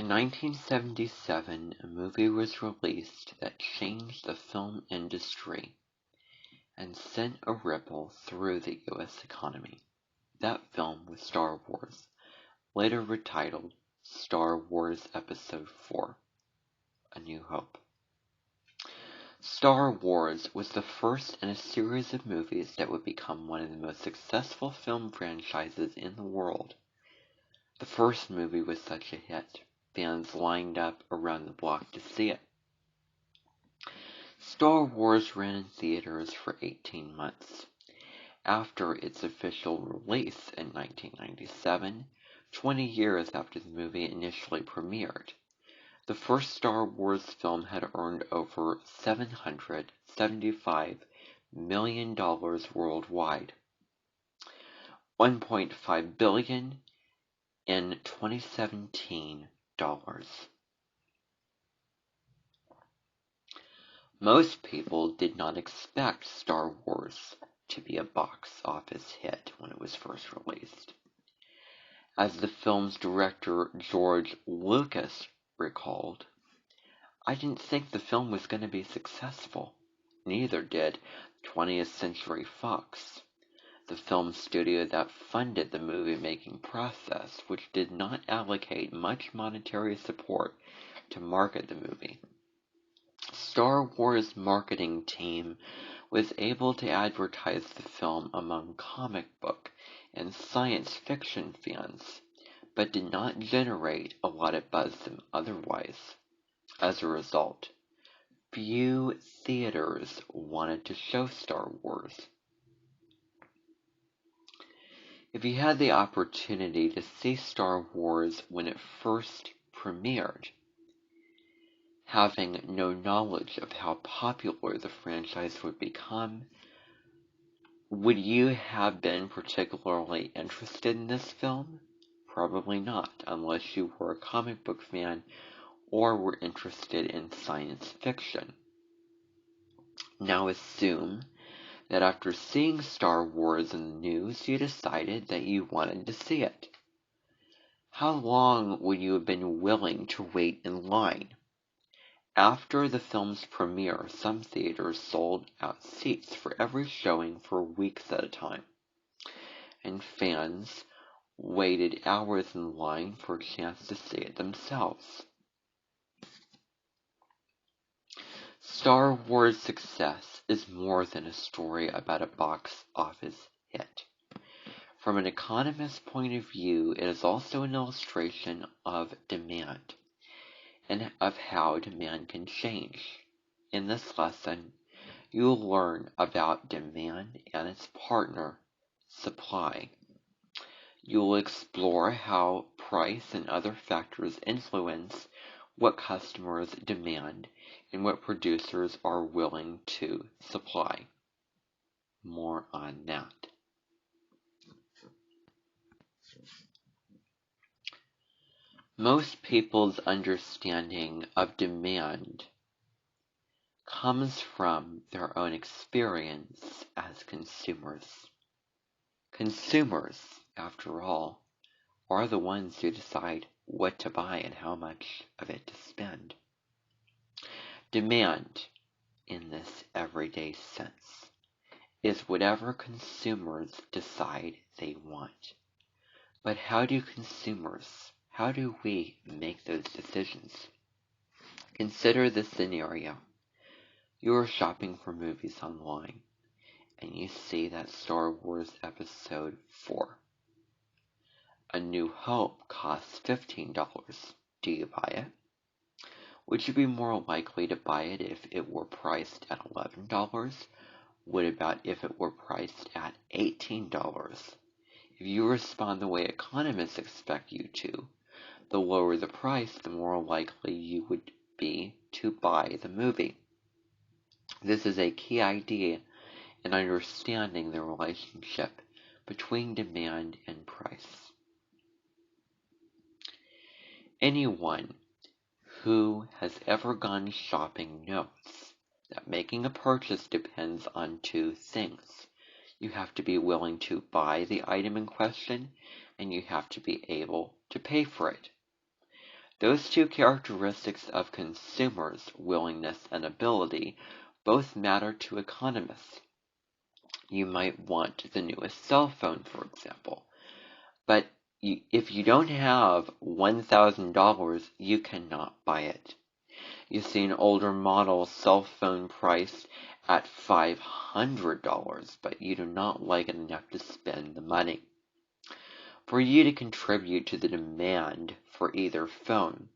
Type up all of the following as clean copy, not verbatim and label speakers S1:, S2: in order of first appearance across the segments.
S1: In 1977, a movie was released that changed the film industry and sent a ripple through the U.S. economy. That film was Star Wars, later retitled Star Wars Episode IV, A New Hope. Star Wars was the first in a series of movies that would become one of the most successful film franchises in the world. The first movie was such a hit, fans lined up around the block to see it. Star Wars ran in theaters for 18 months. After its official release in 1997, 20 years after the movie initially premiered, the first Star Wars film had earned over $775 million worldwide, $1.5 billion in 2017 dollars. Most people did not expect Star Wars to be a box office hit when it was first released. As the film's director George Lucas recalled, "I didn't think the film was going to be successful. Neither did 20th Century Fox, the film studio that funded the movie-making process, which did not allocate much monetary support to market the movie. Star Wars' marketing team was able to advertise the film among comic book and science fiction fans, but did not generate a lot of buzz otherwise. As a result, few theaters wanted to show Star Wars. If you had the opportunity to see Star Wars when it first premiered, having no knowledge of how popular the franchise would become, would you have been particularly interested in this film? Probably not, unless you were a comic book fan or were interested in science fiction. Now assume that after seeing Star Wars in the news, you decided that you wanted to see it. How long would you have been willing to wait in line? After the film's premiere, some theaters sold out seats for every showing for weeks at a time, and fans waited hours in line for a chance to see it themselves. Star Wars' success is more than a story about a box office hit. From an economist's point of view, it is also an illustration of demand, and of how demand can change. In this lesson, you will learn about demand and its partner, supply. You will explore how price and other factors influence what customers demand and what producers are willing to supply. More on that. Most people's understanding of demand comes from their own experience as consumers. Consumers, after all, are the ones who decide what to buy and how much of it to spend. Demand, in this everyday sense, is whatever consumers decide they want. But how do we make those decisions? Consider this scenario. You are shopping for movies online, and you see that Star Wars Episode IV, A New Hope, costs $15. Do you buy it? Would you be more likely to buy it if it were priced at $11? What about if it were priced at $18? If you respond the way economists expect you to, the lower the price, the more likely you would be to buy the movie. This is a key idea in understanding the relationship between demand and price. Anyone who has ever gone shopping knows that making a purchase depends on two things. You have to be willing to buy the item in question, and you have to be able to pay for it. Those two characteristics of consumers, willingness and ability, both matter to economists. You might want the newest cell phone, for example, but if you don't have $1,000, you cannot buy it. You see an older model cell phone priced at $500, but you do not like it enough to spend the money. For you to contribute to the demand for either phone,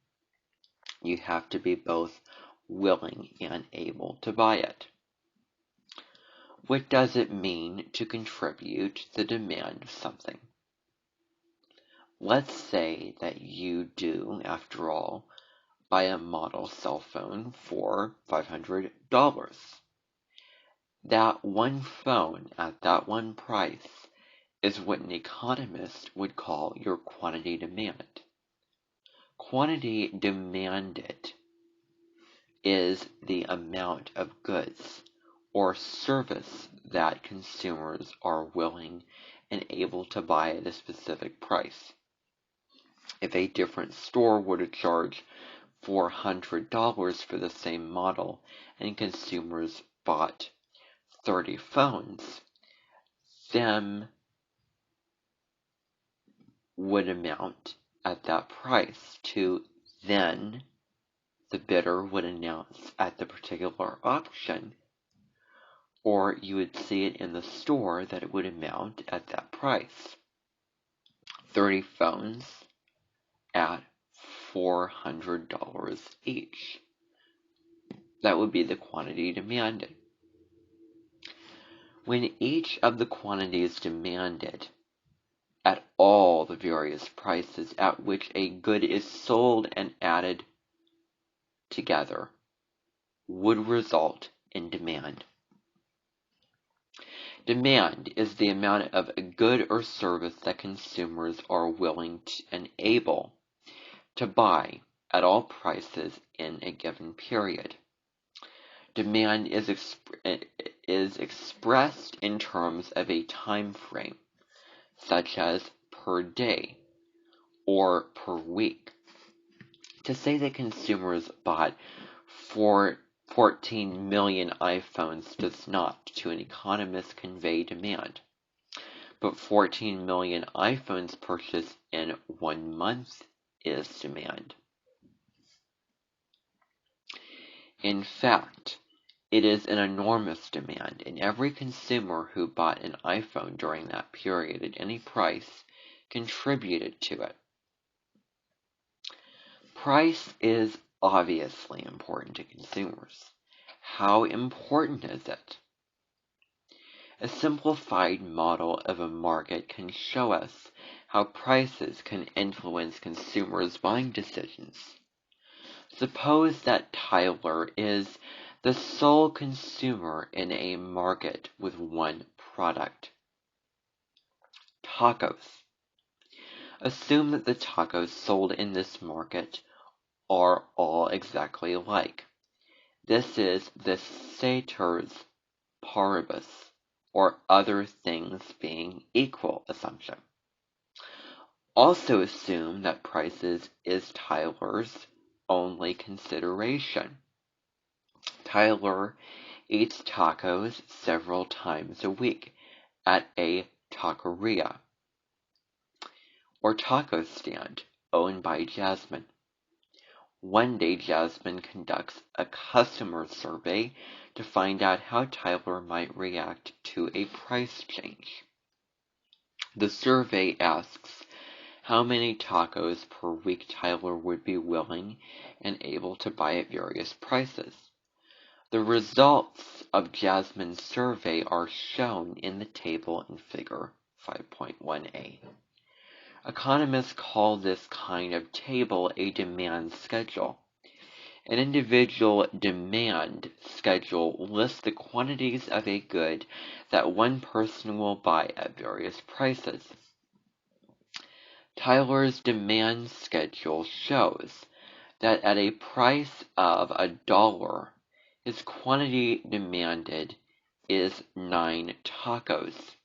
S1: you have to be both willing and able to buy it. What does it mean to contribute to the demand of something? Let's say that you do, after all, buy a model cell phone for $500. That one phone at that one price is what an economist would call your quantity demand. Quantity demanded is the amount of goods or service that consumers are willing and able to buy at a specific price. If a different store were to charge $400 for the same model and consumers bought 30 phones, them would amount at that price to then the bidder would announce at the particular auction, or you would see it in the store that it would amount at that price. 30 phones at $400 each. That would be the quantity demanded. When each of the quantities demanded at all the various prices at which a good is sold and added together would result in demand. Demand is the amount of a good or service that consumers are willing and able to buy at all prices in a given period. Demand is expressed in terms of a time frame, such as per day or per week. To say that consumers bought 14 million iPhones does not, to an economist, convey demand. But 14 million iPhones purchased in 1 month is demand. In fact, it is an enormous demand, and every consumer who bought an iPhone during that period at any price contributed to it. Price is obviously important to consumers. How important is it? A simplified model of a market can show us how prices can influence consumers' buying decisions. Suppose that Tyler is the sole consumer in a market with one product: tacos. Assume that the tacos sold in this market are all exactly alike. This is the ceteris paribus, or other things being equal assumption. Also assume that prices is Tyler's only consideration. Tyler eats tacos several times a week at a taqueria or taco stand owned by Jasmine. One day, Jasmine conducts a customer survey to find out how Tyler might react to a price change. The survey asks how many tacos per week Tyler would be willing and able to buy at various prices. The results of Jasmine's survey are shown in the table in Figure 5.1a. Economists call this kind of table a demand schedule. An individual demand schedule lists the quantities of a good that one person will buy at various prices. Tyler's demand schedule shows that at a price of $1, his quantity demanded is 9 tacos.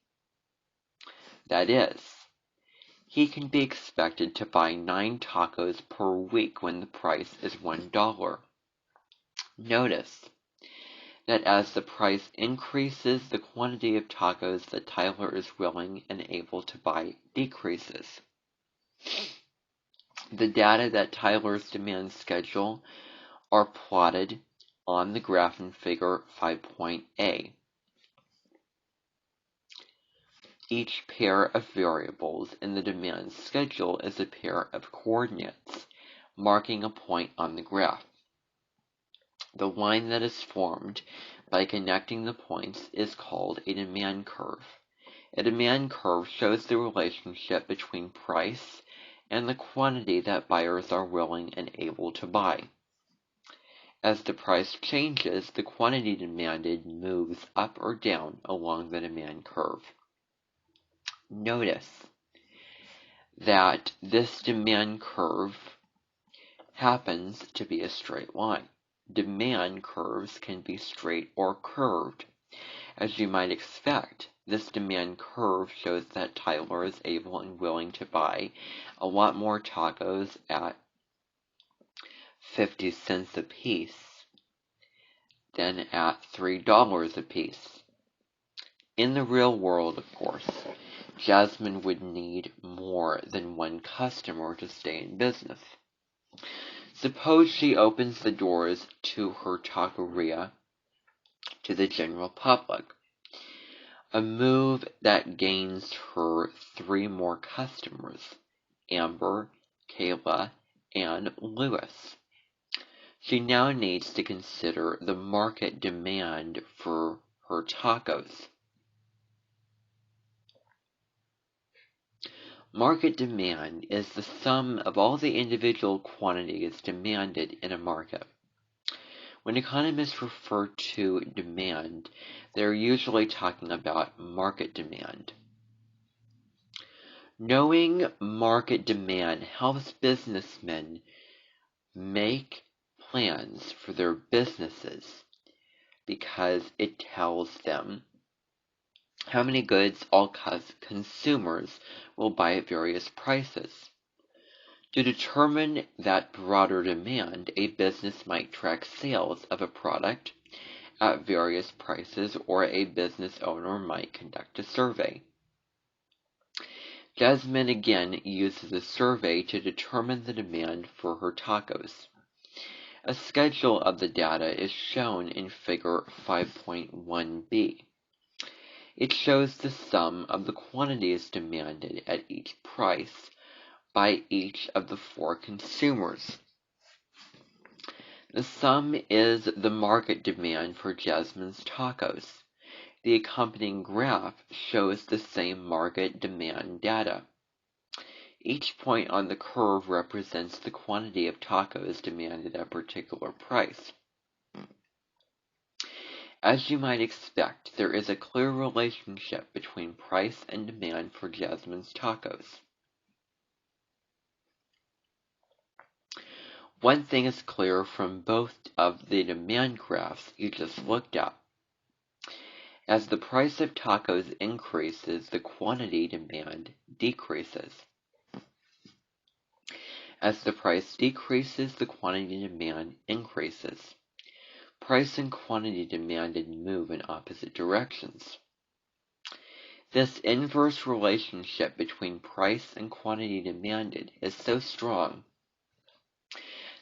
S1: That is, he can be expected to buy 9 tacos per week when the price is $1. Notice that as the price increases, the quantity of tacos that Tyler is willing and able to buy decreases. The data that Tyler's demand schedule are plotted on the graph in figure 5.A. Each pair of variables in the demand schedule is a pair of coordinates, marking a point on the graph. The line that is formed by connecting the points is called a demand curve. A demand curve shows the relationship between price and the quantity that buyers are willing and able to buy. As the price changes, the quantity demanded moves up or down along the demand curve. Notice that this demand curve happens to be a straight line. Demand curves can be straight or curved. As you might expect, this demand curve shows that Tyler is able and willing to buy a lot more tacos at 50 cents a piece than at $3 a piece. In the real world, of course, Jasmine would need more than one customer to stay in business. Suppose she opens the doors to her taqueria to the general public, a move that gains her 3 more customers, Amber, Kayla, and Lewis. She now needs to consider the market demand for her tacos. Market demand is the sum of all the individual quantities demanded in a market. When economists refer to demand, they're usually talking about market demand. Knowing market demand helps businessmen make plans for their businesses because it tells them how many goods all consumers will buy at various prices. To determine that broader demand, a business might track sales of a product at various prices, or a business owner might conduct a survey. Jasmine again uses a survey to determine the demand for her tacos. A schedule of the data is shown in figure 5.1b. It shows the sum of the quantities demanded at each price by each of the 4 consumers. The sum is the market demand for Jasmine's tacos. The accompanying graph shows the same market demand data. Each point on the curve represents the quantity of tacos demanded at a particular price. As you might expect, there is a clear relationship between price and demand for Jasmine's tacos. One thing is clear from both of the demand graphs you just looked at. As the price of tacos increases, the quantity demand decreases. As the price decreases, the quantity demand increases. Price and quantity demanded move in opposite directions. This inverse relationship between price and quantity demanded is so strong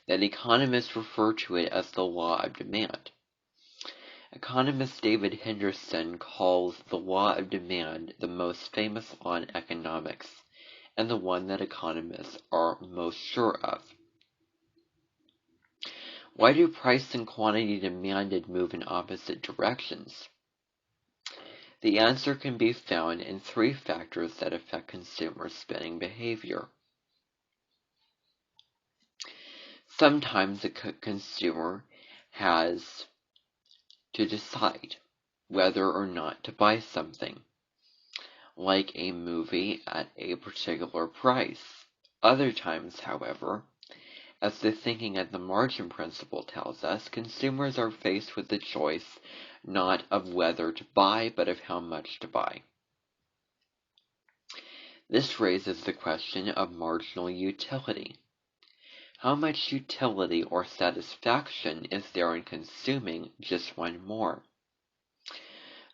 S1: that economists refer to it as the law of demand. Economist David Henderson calls the law of demand the most famous law in economics, and the one that economists are most sure of. Why do price and quantity demanded move in opposite directions? The answer can be found in 3 factors that affect consumer spending behavior. Sometimes a consumer has to decide whether or not to buy something, like a movie at a particular price. Other times, however, as the thinking at the margin principle tells us, consumers are faced with the choice not of whether to buy, but of how much to buy. This raises the question of marginal utility. How much utility or satisfaction is there in consuming just one more?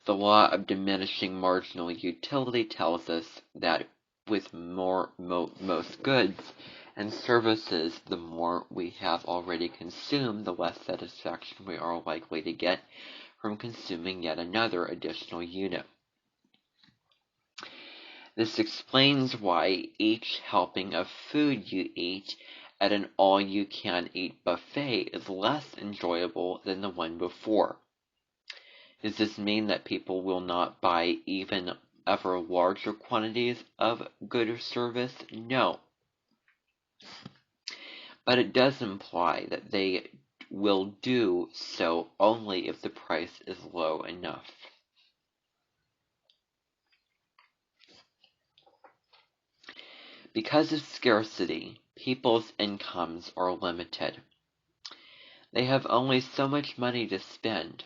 S1: The law of diminishing marginal utility tells us that with most goods and services, the more we have already consumed, the less satisfaction we are likely to get from consuming yet another additional unit. This explains why each helping of food you eat at an all-you-can-eat buffet is less enjoyable than the one before. Does this mean that people will not buy even ever larger quantities of good or service? No. But it does imply that they will do so only if the price is low enough. Because of scarcity, people's incomes are limited. They have only so much money to spend.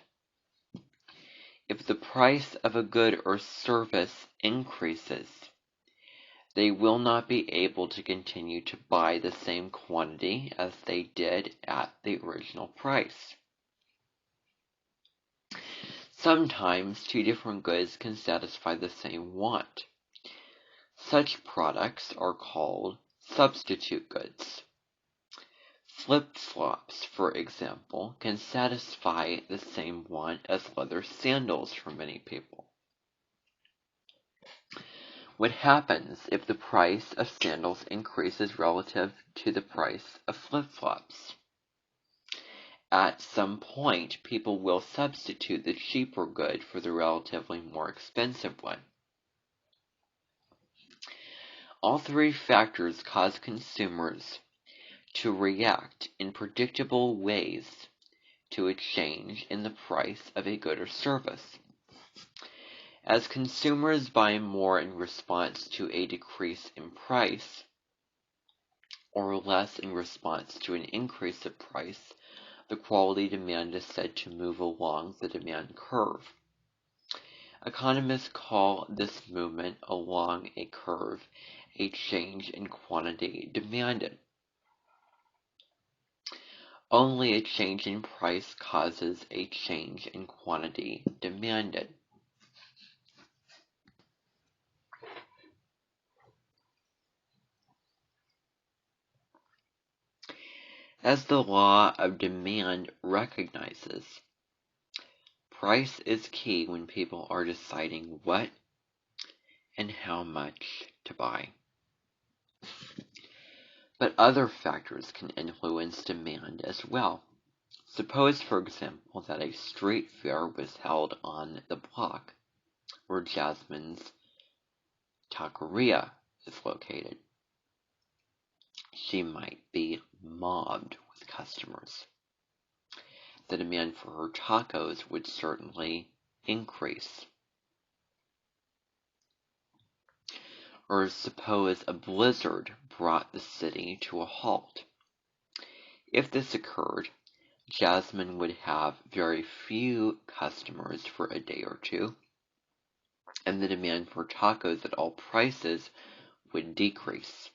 S1: If the price of a good or service increases, they will not be able to continue to buy the same quantity as they did at the original price. Sometimes two different goods can satisfy the same want. Such products are called substitute goods. Flip-flops, for example, can satisfy the same want as leather sandals for many people. What happens if the price of sandals increases relative to the price of flip-flops? At some point, people will substitute the cheaper good for the relatively more expensive one. All three factors cause consumers to react in predictable ways to a change in the price of a good or service. As consumers buy more in response to a decrease in price, or less in response to an increase of price, the quality demand is said to move along the demand curve. Economists call this movement along a curve a change in quantity demanded. Only a change in price causes a change in quantity demanded. As the law of demand recognizes, price is key when people are deciding what and how much to buy. But other factors can influence demand as well. Suppose, for example, that a street fair was held on the block where Jasmine's taqueria is located. She might be mobbed with customers. The demand for her tacos would certainly increase. Or suppose a blizzard brought the city to a halt. If this occurred, Jasmine would have very few customers for a day or two, and the demand for tacos at all prices would decrease.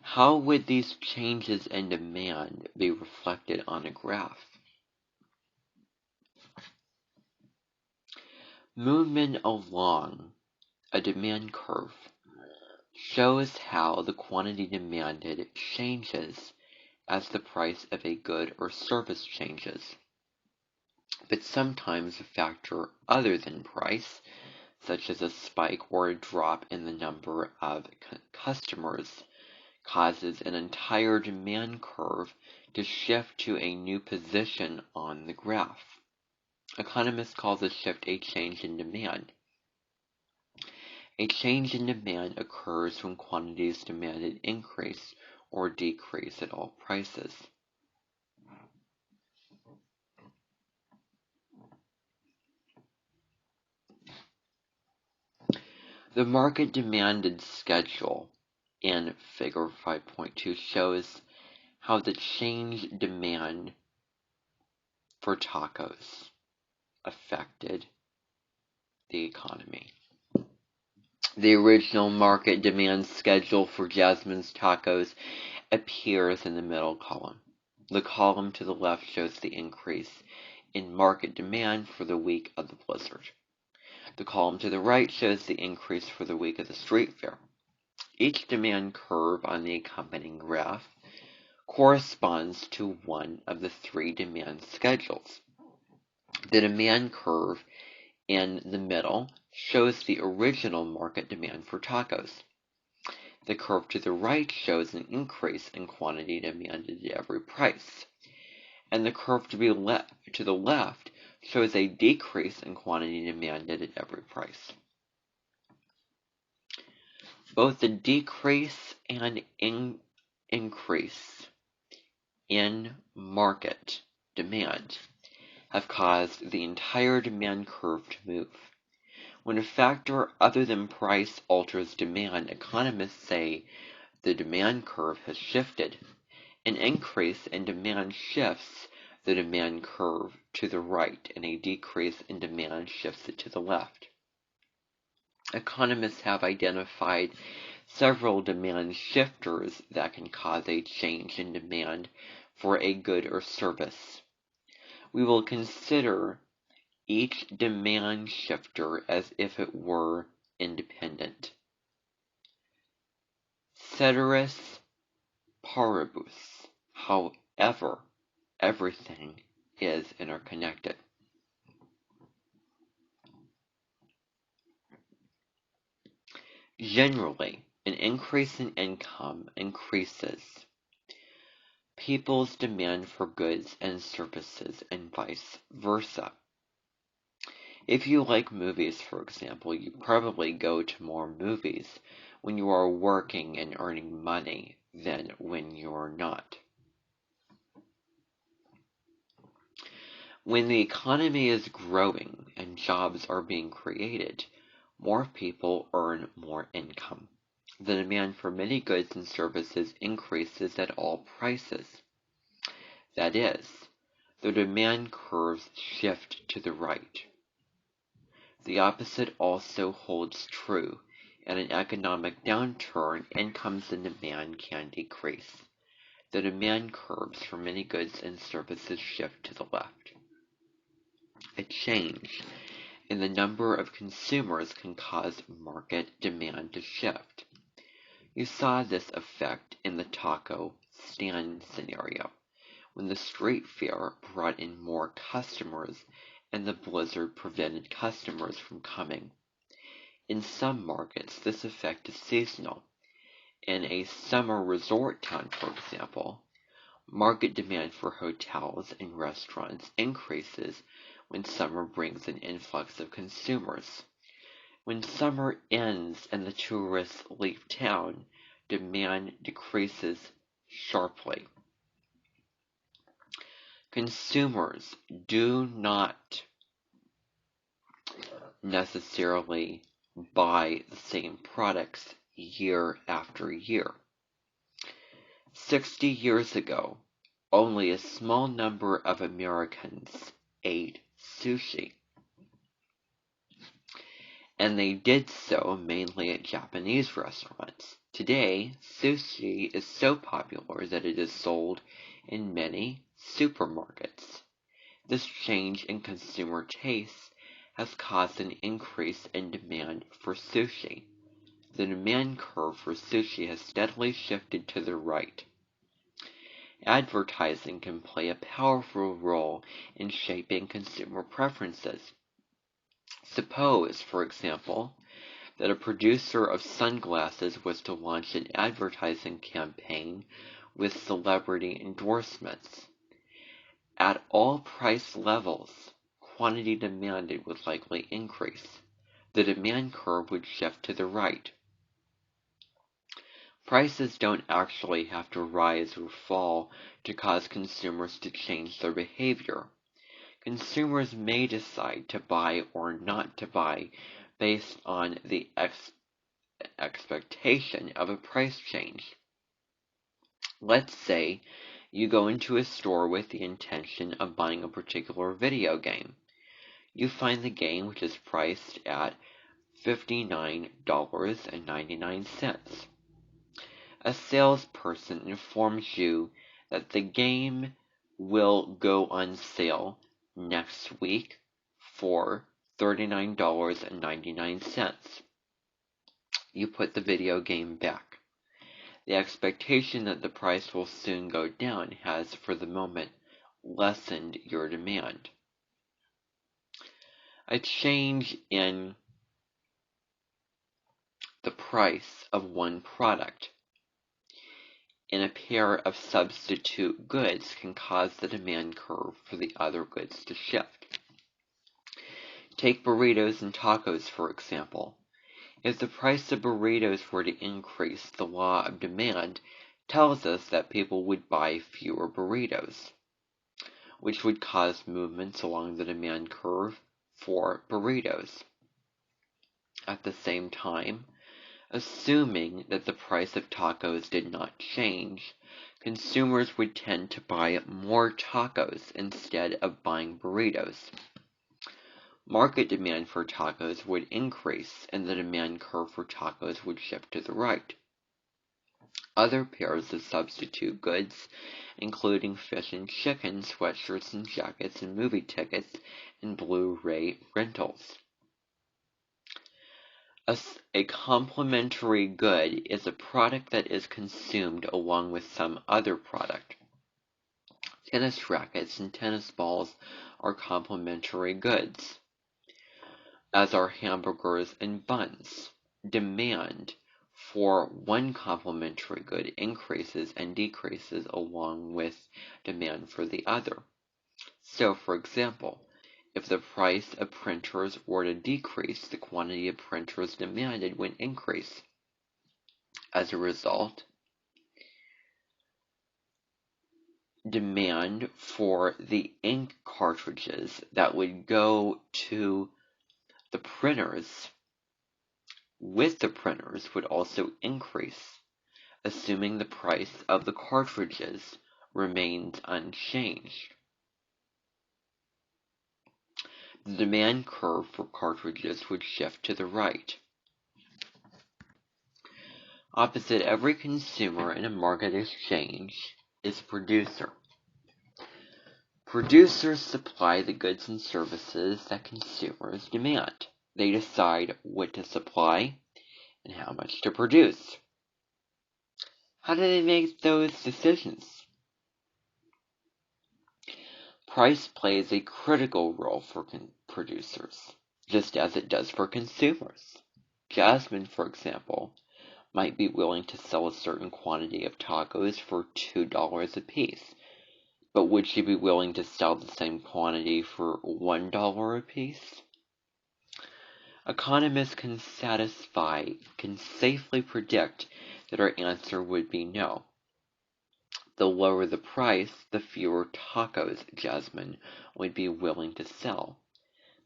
S1: How would these changes in demand be reflected on a graph? Movement along a demand curve shows how the quantity demanded changes as the price of a good or service changes. But sometimes a factor other than price, such as a spike or a drop in the number of customers, causes an entire demand curve to shift to a new position on the graph. Economists call this shift a change in demand. A change in demand occurs when quantities demanded increase or decrease at all prices. The market demanded schedule in Figure 5.2 shows how the change demand for tacos affected the economy. The original market demand schedule for Jasmine's Tacos appears in the middle column. The column to the left shows the increase in market demand for the week of the blizzard. The column to the right shows the increase for the week of the street fair. Each demand curve on the accompanying graph corresponds to one of the three demand schedules. The demand curve in the middle shows the original market demand for tacos. The curve to the right shows an increase in quantity demanded at every price, and the curve to the left shows a decrease in quantity demanded at every price. Both the decrease and increase in market demand have caused the entire demand curve to move. When a factor other than price alters demand, economists say the demand curve has shifted. An increase in demand shifts the demand curve to the right, and a decrease in demand shifts it to the left. Economists have identified several demand shifters that can cause a change in demand for a good or service. We will consider each demand shifter as if it were independent. Ceteris paribus, however, everything is interconnected. Generally, an increase in income increases people's demand for goods and services, and vice versa. If you like movies, for example, you probably go to more movies when you are working and earning money than when you're not. When the economy is growing and jobs are being created, more people earn more income. The demand for many goods and services increases at all prices. That is, the demand curves shift to the right. The opposite also holds true. In an economic downturn, incomes and demand can decrease. The demand curves for many goods and services shift to the left. A change in the number of consumers can cause market demand to shift. You saw this effect in the taco stand scenario, when the street fair brought in more customers and the blizzard prevented customers from coming. In some markets, this effect is seasonal. In a summer resort town, for example, market demand for hotels and restaurants increases when summer brings an influx of consumers. When summer ends and the tourists leave town, demand decreases sharply. Consumers do not necessarily buy the same products year after year. 60 years ago, only a small number of Americans ate sushi, and they did so mainly at Japanese restaurants. Today, sushi is so popular that it is sold in many supermarkets. This change in consumer tastes has caused an increase in demand for sushi. The demand curve for sushi has steadily shifted to the right. Advertising can play a powerful role in shaping consumer preferences. Suppose, for example, that a producer of sunglasses was to launch an advertising campaign with celebrity endorsements. At all price levels, quantity demanded would likely increase. The demand curve would shift to the right. Prices don't actually have to rise or fall to cause consumers to change their behavior. Consumers may decide to buy or not to buy based on the expectation of a price change. Let's say you go into a store with the intention of buying a particular video game. You find the game, which is priced at $59.99. A salesperson informs you that the game will go on sale next week for $39.99. You put the video game back. The expectation that the price will soon go down has, for the moment, lessened your demand. A change in the price of one product in a pair of substitute goods can cause the demand curve for the other goods to shift. Take burritos and tacos, for example. If the price of burritos were to increase, the law of demand tells us that people would buy fewer burritos, which would cause movements along the demand curve for burritos. At the same time, assuming that the price of tacos did not change, consumers would tend to buy more tacos instead of buying burritos. Market demand for tacos would increase, and the demand curve for tacos would shift to the right. Other pairs of substitute goods, including fish and chicken, sweatshirts and jackets, and movie tickets, and Blu-ray rentals. A complementary good is a product that is consumed along with some other product. Tennis rackets and tennis balls are complementary goods, as are hamburgers and buns. Demand for one complementary good increases and decreases along with demand for the other. So, for example, if the price of printers were to decrease, the quantity of printers demanded would increase. As a result, demand for the ink cartridges that would go to the printers with the printers would also increase, assuming the price of the cartridges remains unchanged. The demand curve for cartridges would shift to the right. Opposite every consumer in a market exchange is producer. Producers supply the goods and services that consumers demand. They decide what to supply and how much to produce. How do they make those decisions? Price plays a critical role for producers, just as it does for consumers. Jasmine, for example, might be willing to sell a certain quantity of tacos for $2 a piece, but would she be willing to sell the same quantity for $1 a piece? Economists can safely predict that our answer would be no. The lower the price, the fewer tacos Jasmine would be willing to sell.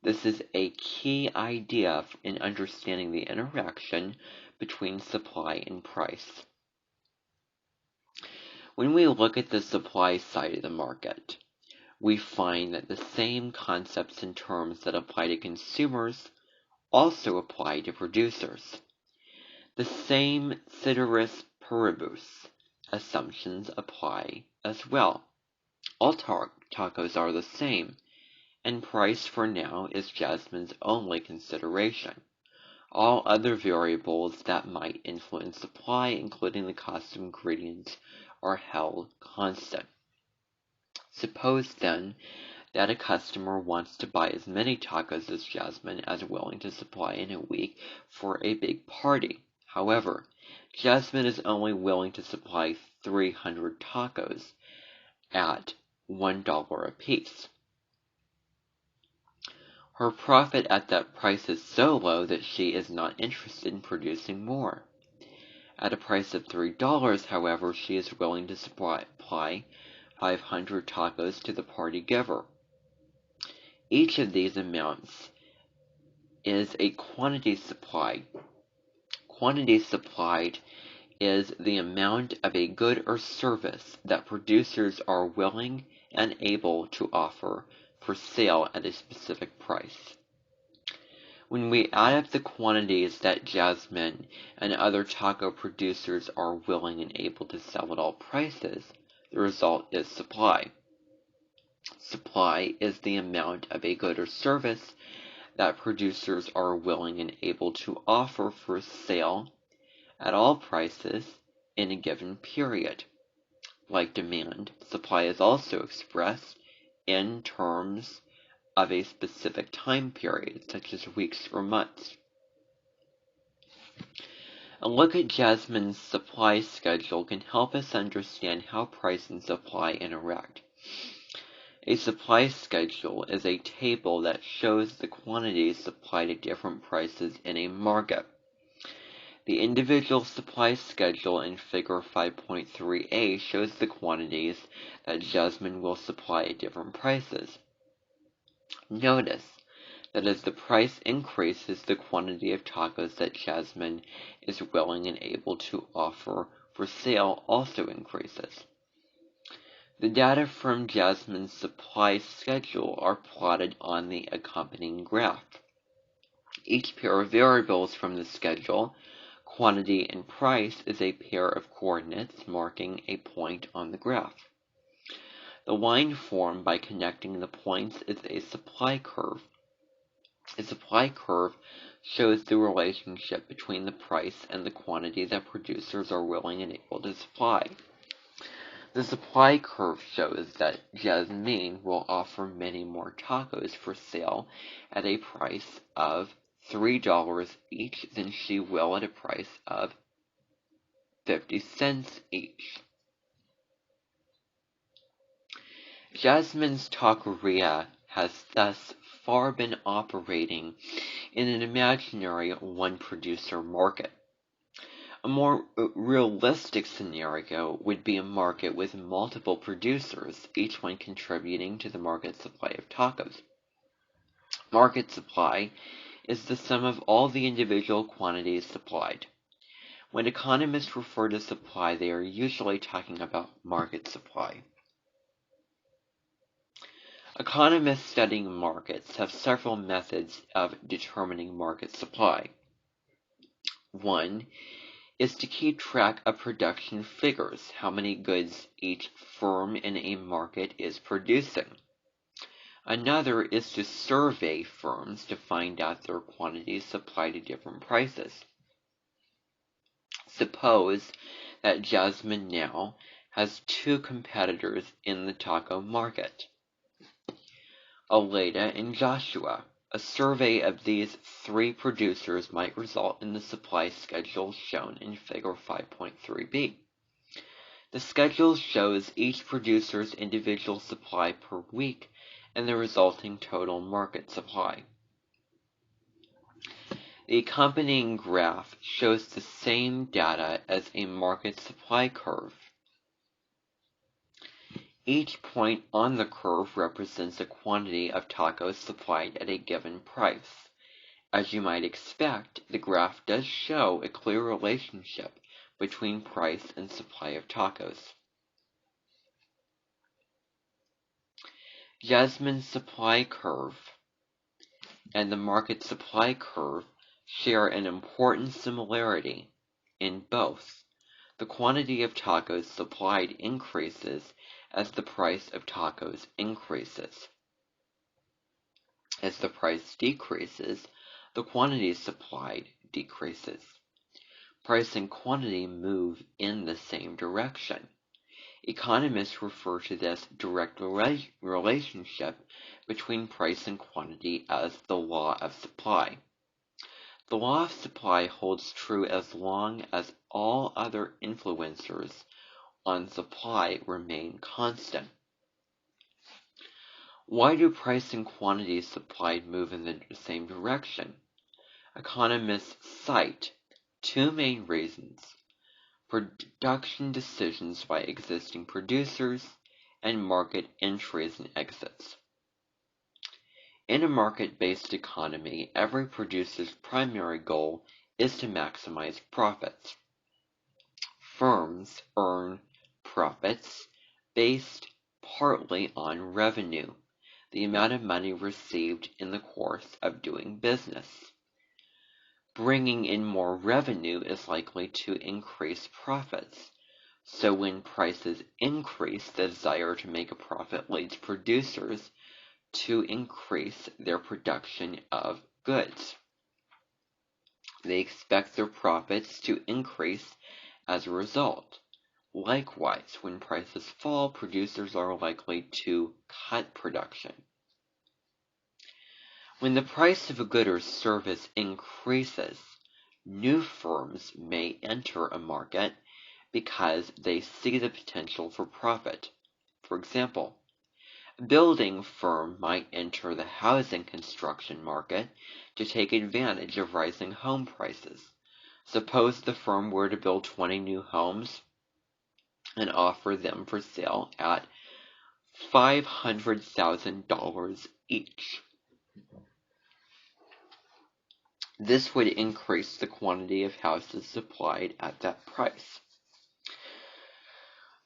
S1: This is a key idea in understanding the interaction between supply and price. When we look at the supply side of the market, we find that the same concepts and terms that apply to consumers also apply to producers. The same ceteris paribus assumptions apply as well. All tacos are the same, and price for now is Jasmine's only consideration. All other variables that might influence supply, including the cost of ingredients, are held constant. Suppose, then, that a customer wants to buy as many tacos as Jasmine is willing to supply in a week for a big party. However, Jasmine is only willing to supply 300 tacos at $1 a piece. Her profit at that price is so low that she is not interested in producing more. At a price of $3, however, she is willing to supply 500 tacos to the party giver. Each of these amounts is a quantity supplied. Quantity supplied is the amount of a good or service that producers are willing and able to offer for sale at a specific price. When we add up the quantities that Jasmine and other taco producers are willing and able to sell at all prices, the result is supply. Supply is the amount of a good or service that producers are willing and able to offer for sale at all prices in a given period. Like demand, supply is also expressed in terms of a specific time period, such as weeks or months. A look at Jasmine's supply schedule can help us understand how price and supply interact. A supply schedule is a table that shows the quantities supplied at different prices in a market. The individual supply schedule in Figure 5.3a shows the quantities that Jasmine will supply at different prices. Notice that as the price increases, the quantity of tacos that Jasmine is willing and able to offer for sale also increases. The data from Jasmine's supply schedule are plotted on the accompanying graph. Each pair of variables from the schedule, quantity and price, is a pair of coordinates marking a point on the graph. The line formed by connecting the points is a supply curve. A supply curve shows the relationship between the price and the quantity that producers are willing and able to supply. The supply curve shows that Jasmine will offer many more tacos for sale at a price of $3 each than she will at a price of 50 cents each. Jasmine's taqueria has thus far been operating in an imaginary one-producer market. A more realistic scenario would be a market with multiple producers, each one contributing to the market supply of tacos. Market supply is the sum of all the individual quantities supplied. When economists refer to supply, they are usually talking about market supply. Economists studying markets have several methods of determining market supply. One is to keep track of production figures, how many goods each firm in a market is producing. Another is to survey firms to find out their quantities supplied at different prices. Suppose that Jasmine now has two competitors in the taco market, Aleda and Joshua. A survey of these three producers might result in the supply schedule shown in Figure 5.3b. The schedule shows each producer's individual supply per week and the resulting total market supply. The accompanying graph shows the same data as a market supply curve. Each point on the curve represents a quantity of tacos supplied at a given price. As you might expect, the graph does show a clear relationship between price and supply of tacos. Jasmine's supply curve and the market supply curve share an important similarity in both. The quantity of tacos supplied increases as the price of tacos increases. As the price decreases, the quantity supplied decreases. Price and quantity move in the same direction. Economists refer to this direct relationship between price and quantity as the law of supply. The law of supply holds true as long as all other influencers on supply remain constant. Why do price and quantity supplied move in the same direction? Economists cite two main reasons: production decisions by existing producers and market entries and exits. In a market-based economy, every producer's primary goal is to maximize profits. Firms earn profits based partly on revenue, the amount of money received in the course of doing business. bringing in more revenue is likely to increase profits. So when prices increase, the desire to make a profit leads producers to increase their production of goods. They expect their profits to increase as a result. Likewise, when prices fall, producers are likely to cut production. When the price of a good or service increases, new firms may enter a market because they see the potential for profit. For example, a building firm might enter the housing construction market to take advantage of rising home prices. Suppose the firm were to build 20 new homes and offer them for sale at $500,000 each. This would increase the quantity of houses supplied at that price.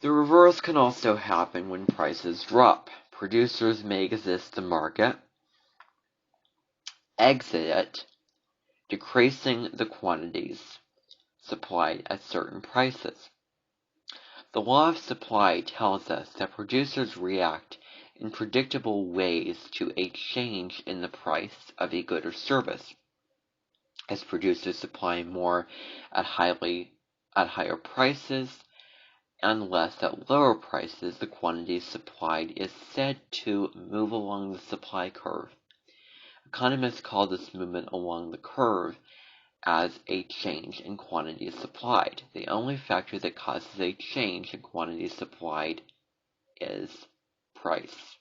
S1: The reverse can also happen when prices drop. Producers may exit the market, exit it, decreasing the quantities supplied at certain prices. The law of supply tells us that producers react in predictable ways to a change in the price of a good or service. As producers supply more at higher prices and less at lower prices, the quantity supplied is said to move along the supply curve. Economists call this movement along the curve as a change in quantity supplied. The only factor that causes a change in quantity supplied is price.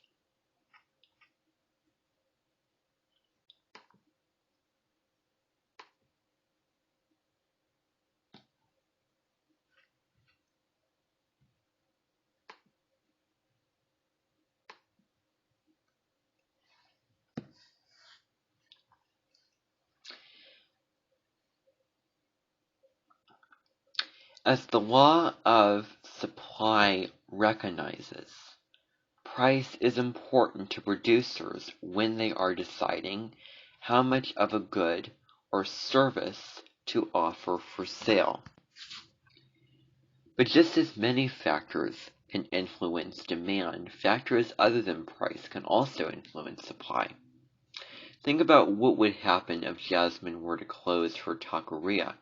S1: As the law of supply recognizes, price is important to producers when they are deciding how much of a good or service to offer for sale. But just as many factors can influence demand, factors other than price can also influence supply. Think about what would happen if Jasmine were to close her taqueria.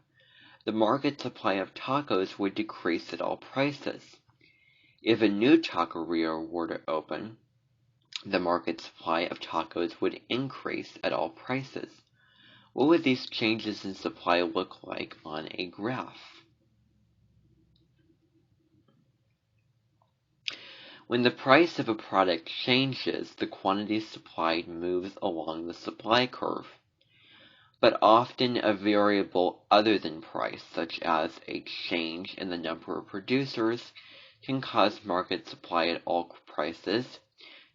S1: The market supply of tacos would decrease at all prices. If a new taqueria were to open, the market supply of tacos would increase at all prices. What would these changes in supply look like on a graph? When the price of a product changes, the quantity supplied moves along the supply curve. But often a variable other than price, such as a change in the number of producers, can cause market supply at all prices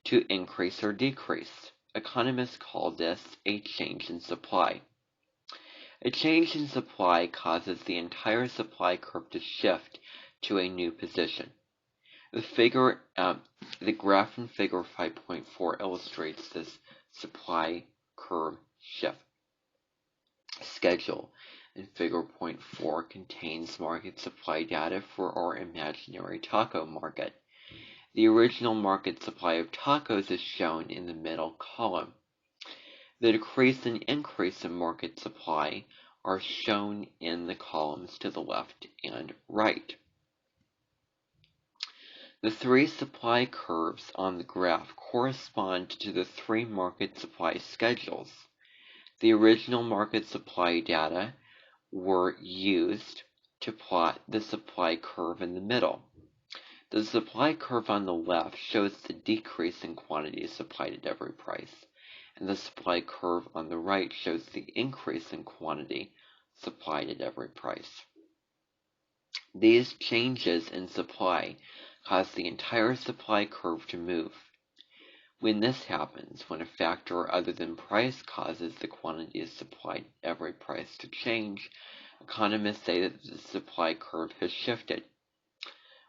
S1: to increase or decrease. Economists call this a change in supply. A change in supply causes the entire supply curve to shift to a new position. The graph in Figure 5.4 illustrates this supply curve shift. Schedule in Figure 0.4 contains market supply data for our imaginary taco market. The original market supply of tacos is shown in the middle column. The decrease and increase in market supply are shown in the columns to the left and right. The three supply curves on the graph correspond to the three market supply schedules. The original market supply data were used to plot the supply curve in the middle. The supply curve on the left shows the decrease in quantity supplied at every price, and the supply curve on the right shows the increase in quantity supplied at every price. These changes in supply cause the entire supply curve to move. When this happens, when a factor other than price causes the quantity supplied at every price to change, economists say that the supply curve has shifted.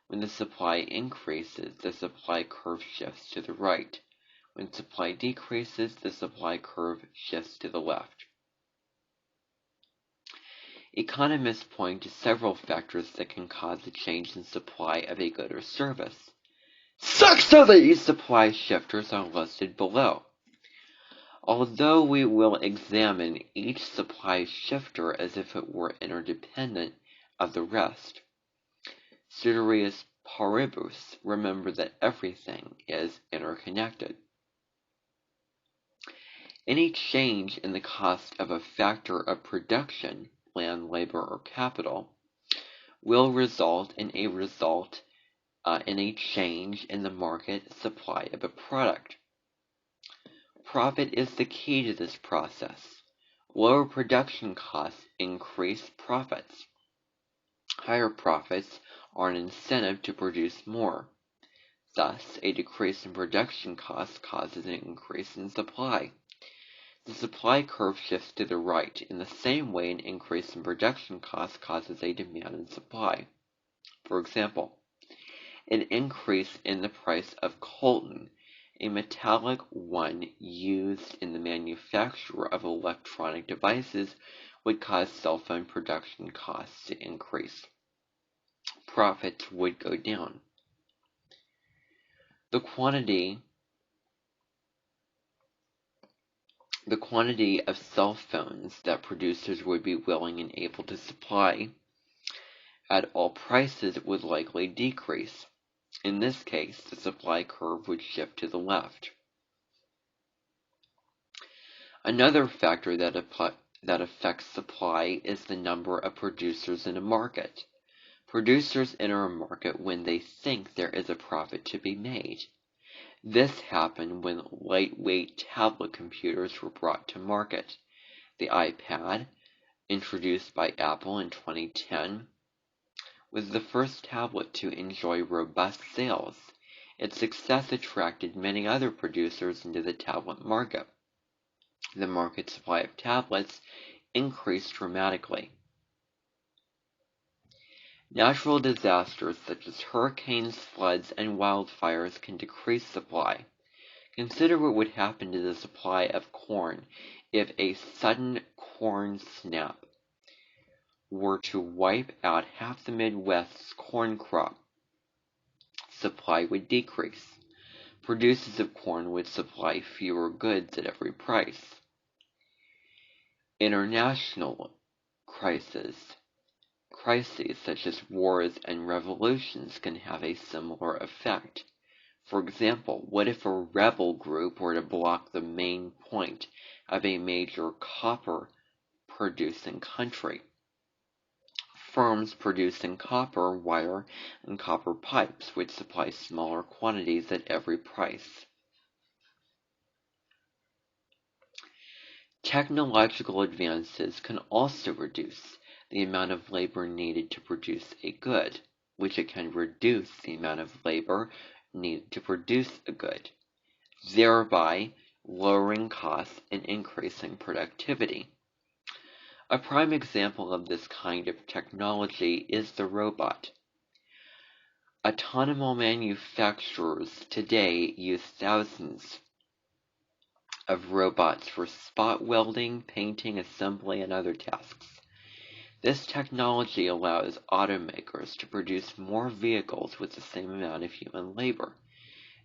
S1: When the supply increases, the supply curve shifts to the right. When supply decreases, the supply curve shifts to the left. Economists point to several factors that can cause a change in supply of a good or service. 6 of these supply shifters are listed below. Although we will examine each supply shifter as if it were interdependent of the rest. Ceteris paribus, remember that everything is interconnected. Any change in the cost of a factor of production, land, labor, or capital, will result in a change in the market supply of a product. Profit is the key to this process. Lower production costs increase profits. Higher profits are an incentive to produce more. Thus, a decrease in production costs causes an increase in supply. The supply curve shifts to the right. In the same way, an increase in production costs causes a demand in supply. For example, an increase in the price of coltan, a metallic one used in the manufacture of electronic devices, would cause cell phone production costs to increase. Profits would go down. The quantity of cell phones that producers would be willing and able to supply at all prices would likely decrease. In this case, the supply curve would shift to the left. Another factor that affects supply is the number of producers in a market. Producers enter a market when they think there is a profit to be made. This happened when lightweight tablet computers were brought to market. The iPad, introduced by Apple in 2010, was the first tablet to enjoy robust sales. Its success attracted many other producers into the tablet market. The market supply of tablets increased dramatically. Natural disasters such as hurricanes, floods, and wildfires can decrease supply. Consider what would happen to the supply of corn if a sudden corn snap were to wipe out half the Midwest's corn crop. Supply would decrease. Producers of corn would supply fewer goods at every price. International crises such as wars and revolutions can have a similar effect. For example, what if a rebel group were to block the main point of a major copper-producing country? Firms producing copper wire and copper pipes would supply smaller quantities at every price. Technological advances can also reduce the amount of labor needed to produce a good, which it can reduce the amount of labor needed to produce a good, thereby lowering costs and increasing productivity. A prime example of this kind of technology is the robot. Autonomous manufacturers today use thousands of robots for spot welding, painting, assembly, and other tasks. This technology allows automakers to produce more vehicles with the same amount of human labor.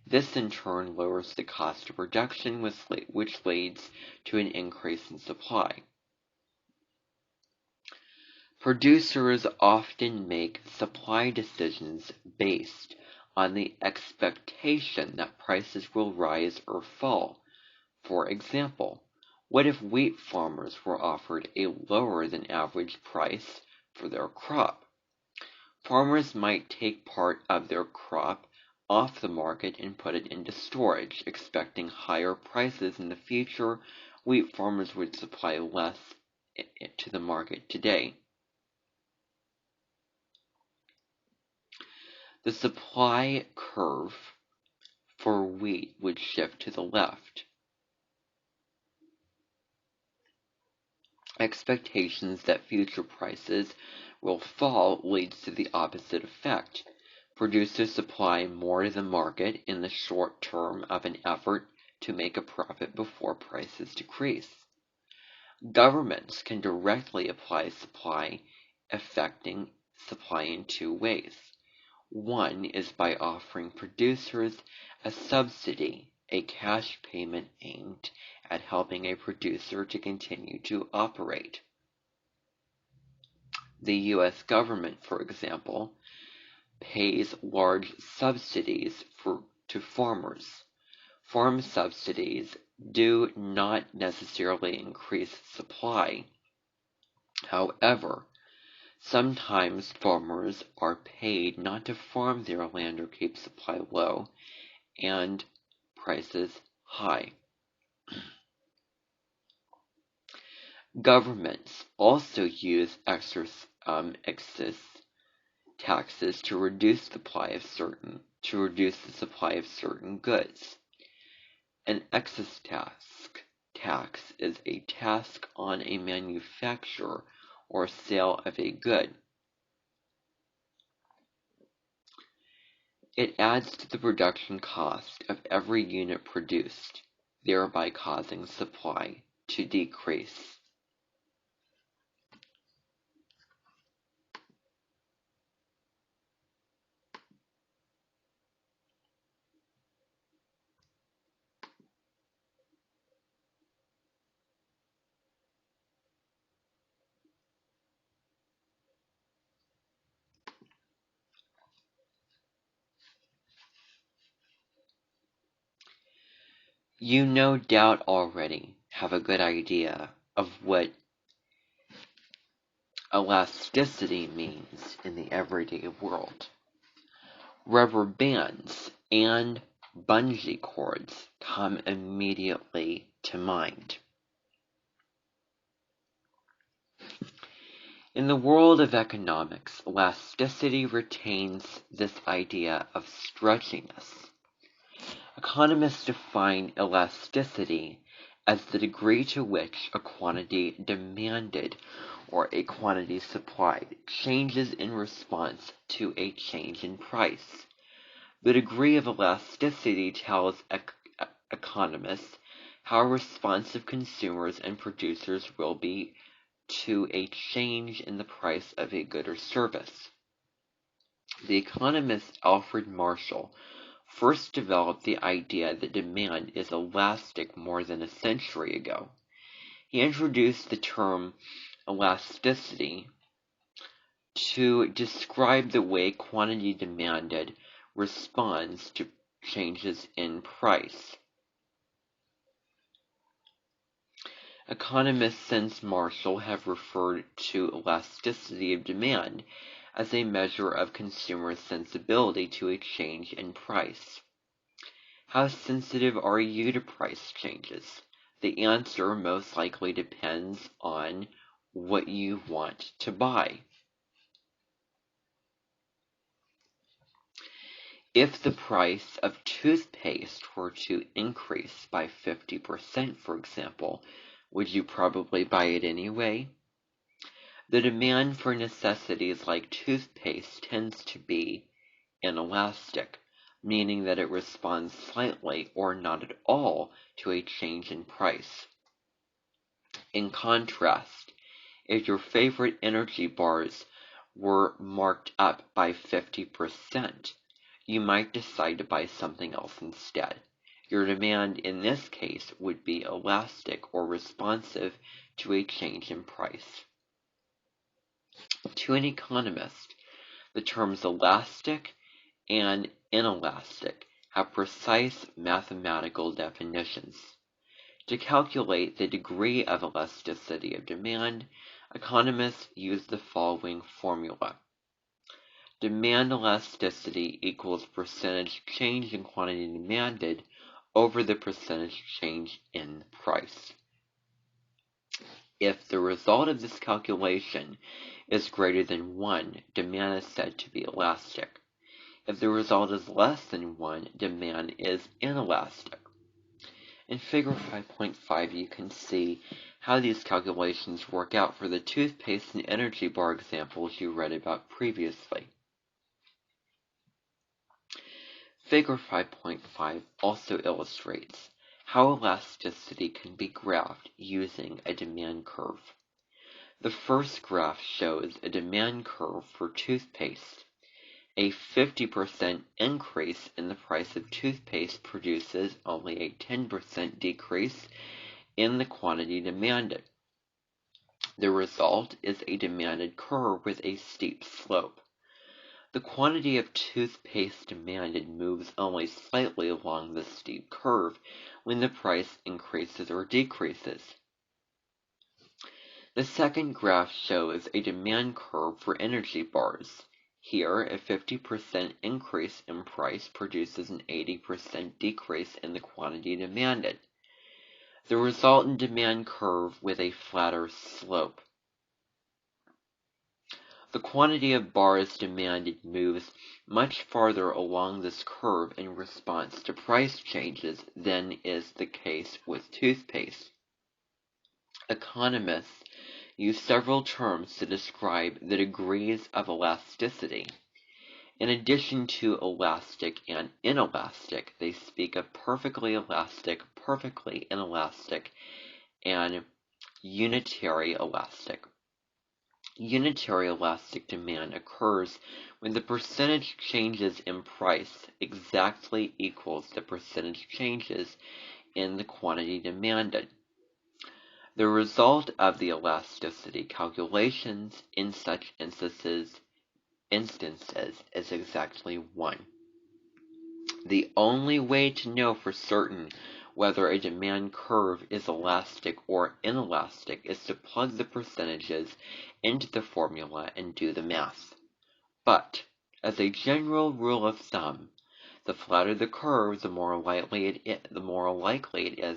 S1: This in turn lowers the cost of production, which leads to an increase in supply. Producers often make supply decisions based on the expectation that prices will rise or fall. For example, what if wheat farmers were offered a lower than average price for their crop? Farmers might take part of their crop off the market and put it into storage, expecting higher prices in the future. Wheat farmers would supply less to the market today. The supply curve for wheat would shift to the left. Expectations that future prices will fall leads to the opposite effect. Producers supply more to the market in the short term of an effort to make a profit before prices decrease. Governments can directly apply supply, affecting supply in two ways. One is by offering producers a subsidy, a cash payment aimed at helping a producer to continue to operate. The U.S. government, for example, pays large subsidies to farmers. Farm subsidies do not necessarily increase supply. However, sometimes farmers are paid not to farm their land or keep supply low and prices high. Governments also use excess taxes to reduce the supply of certain goods. An excess tax is a tax on a manufacture or sale of a good. It adds to the production cost of every unit produced, thereby causing supply to decrease. You no doubt already have a good idea of what elasticity means in the everyday world. Rubber bands and bungee cords come immediately to mind. In the world of economics, elasticity retains this idea of stretchiness. Economists define elasticity as the degree to which a quantity demanded or a quantity supplied changes in response to a change in price. The degree of elasticity tells economists how responsive consumers and producers will be to a change in the price of a good or service. The economist Alfred Marshall first developed the idea that demand is elastic more than a century ago. He introduced the term elasticity to describe the way quantity demanded responds to changes in price. Economists since Marshall have referred to elasticity of demand as a measure of consumer sensibility to a change in price. How sensitive are you to price changes? The answer most likely depends on what you want to buy. If the price of toothpaste were to increase by 50%, for example, would you probably buy it anyway? The demand for necessities like toothpaste tends to be inelastic, meaning that it responds slightly or not at all to a change in price. In contrast, if your favorite energy bars were marked up by 50%, you might decide to buy something else instead. Your demand in this case would be elastic or responsive to a change in price. To an economist, the terms elastic and inelastic have precise mathematical definitions. To calculate the degree of elasticity of demand, economists use the following formula. Demand elasticity equals percentage change in quantity demanded over the percentage change in price. If the result of this calculation is greater than 1, demand is said to be elastic. If the result is less than 1, demand is inelastic. In figure 5.5, you can see how these calculations work out for the toothpaste and energy bar examples you read about previously. Figure 5.5 also illustrates how elasticity can be graphed using a demand curve. The first graph shows a demand curve for toothpaste. A 50% increase in the price of toothpaste produces only a 10% decrease in the quantity demanded. The result is a demanded curve with a steep slope. The quantity of toothpaste demanded moves only slightly along the steep curve when the price increases or decreases. The second graph shows a demand curve for energy bars. Here, a 50% increase in price produces an 80% decrease in the quantity demanded. The resultant demand curve with a flatter slope. The quantity of bars demanded moves much farther along this curve in response to price changes than is the case with toothpaste. Economists use several terms to describe the degrees of elasticity. In addition to elastic and inelastic, they speak of perfectly elastic, perfectly inelastic, and unitary elastic. Unitary elastic demand occurs when the percentage changes in price exactly equals the percentage changes in the quantity demanded. The result of the elasticity calculations in such instances is exactly 1. The only way to know for certain whether a demand curve is elastic or inelastic is to plug the percentages into the formula and do the math. But, as a general rule of thumb, the flatter the curve, the more likely it is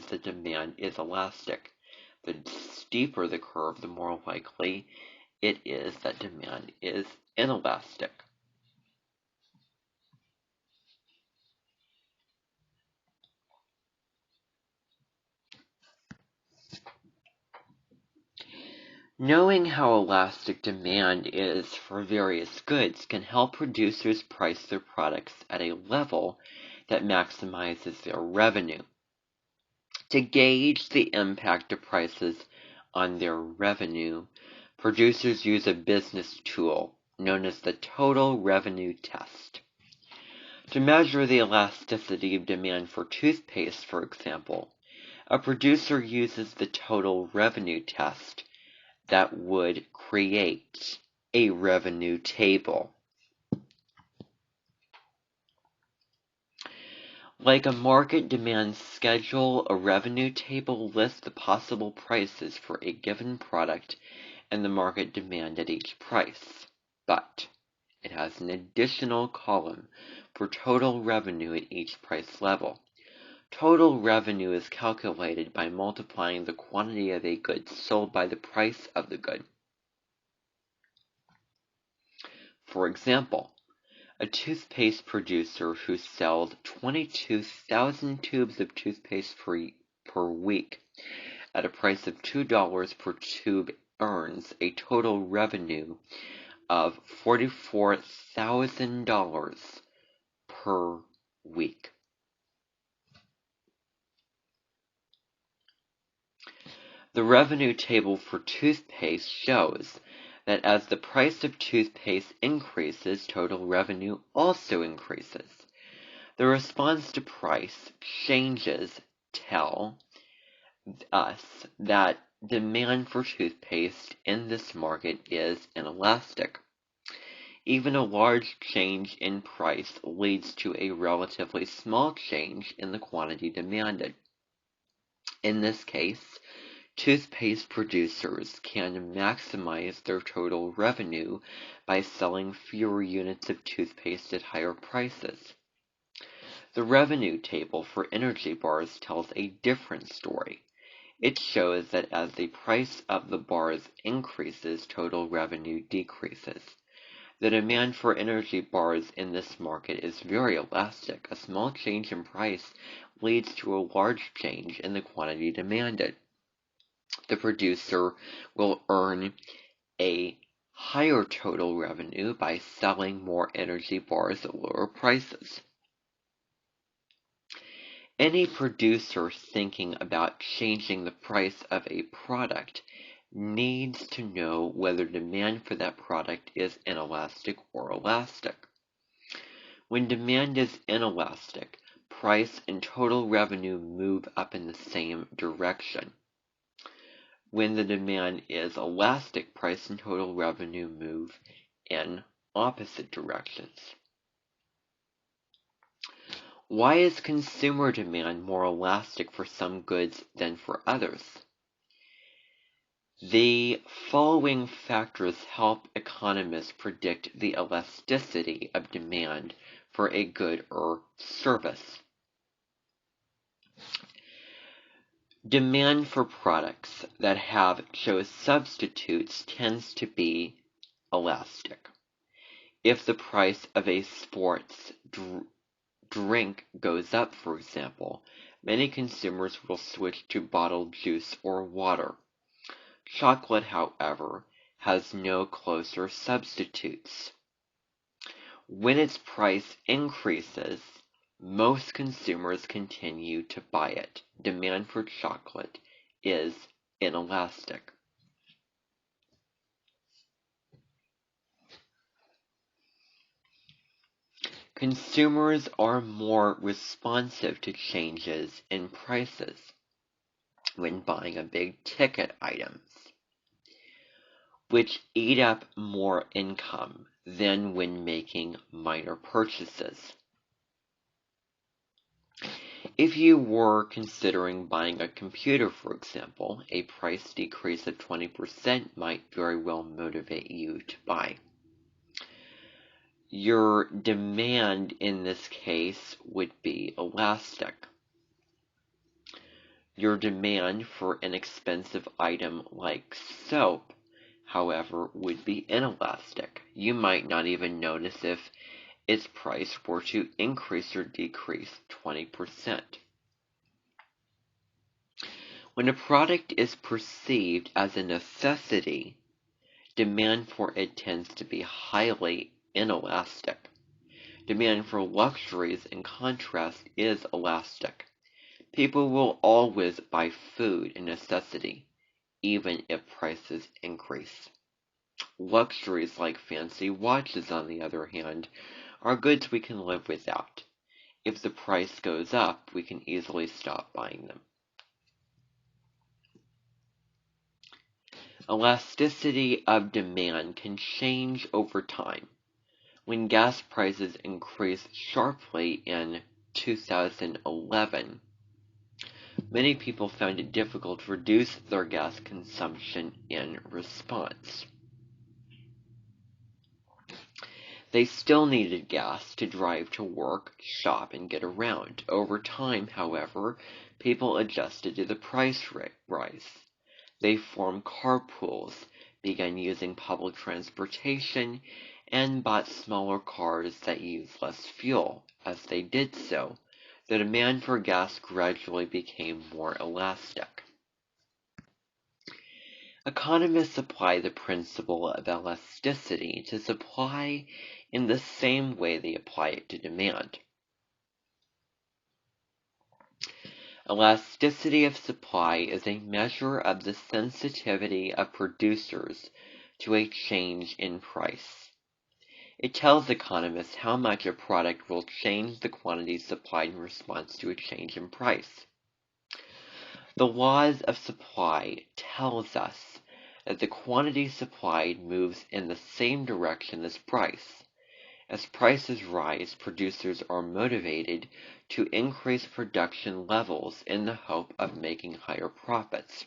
S1: that demand is elastic. The steeper the curve, the more likely it is that demand is inelastic. Knowing how elastic demand is for various goods can help producers price their products at a level that maximizes their revenue. To gauge the impact of prices on their revenue, producers use a business tool known as the total revenue test. To measure the elasticity of demand for toothpaste, for example, a producer uses the total revenue test that would create a revenue table. Like a market demand schedule, a revenue table lists the possible prices for a given product and the market demand at each price. But it has an additional column for total revenue at each price level. Total revenue is calculated by multiplying the quantity of a good sold by the price of the good. For example, a toothpaste producer who sells 22,000 tubes of toothpaste per week at a price of $2 per tube earns a total revenue of $44,000 per week. The revenue table for toothpaste shows that as the price of toothpaste increases, total revenue also increases. The response to price changes tell us that demand for toothpaste in this market is inelastic. Even a large change in price leads to a relatively small change in the quantity demanded. In this case, toothpaste producers can maximize their total revenue by selling fewer units of toothpaste at higher prices. The revenue table for energy bars tells a different story. It shows that as the price of the bars increases, total revenue decreases. The demand for energy bars in this market is very elastic. A small change in price leads to a large change in the quantity demanded. The producer will earn a higher total revenue by selling more energy bars at lower prices. Any producer thinking about changing the price of a product needs to know whether demand for that product is inelastic or elastic. When demand is inelastic, price and total revenue move up in the same direction. When the demand is elastic, price and total revenue move in opposite directions. Why is consumer demand more elastic for some goods than for others? The following factors help economists predict the elasticity of demand for a good or service. Demand for products that have chose substitutes tends to be elastic. If the price of a sports drink goes up, for example, many consumers will switch to bottled juice or water. Chocolate, however, has no closer substitutes. When its price increases, most consumers continue to buy it. Demand for chocolate is inelastic. Consumers are more responsive to changes in prices when buying a big ticket items, which eat up more income than when making minor purchases. If you were considering buying a computer, for example, a price decrease of 20% might very well motivate you to buy. Your demand in this case would be elastic. Your demand for an expensive item like soap, however, would be inelastic. You might not even notice if its price were to increase or decrease 20%. When a product is perceived as a necessity, demand for it tends to be highly inelastic. Demand for luxuries, in contrast, is elastic. People will always buy food and necessity, even if prices increase. Luxuries like fancy watches, on the other hand, are goods we can live without. If the price goes up, we can easily stop buying them. Elasticity of demand can change over time. When gas prices increased sharply in 2011, many people found it difficult to reduce their gas consumption in response. They still needed gas to drive to work, shop, and get around. Over time, however, people adjusted to the price rise. They formed carpools, began using public transportation, and bought smaller cars that used less fuel. As they did so, the demand for gas gradually became more elastic. Economists apply the principle of elasticity to supply in the same way they apply it to demand. Elasticity of supply is a measure of the sensitivity of producers to a change in price. It tells economists how much a product will change the quantity supplied in response to a change in price. The laws of supply tells us that the quantity supplied moves in the same direction as price. As prices rise, producers are motivated to increase production levels in the hope of making higher profits.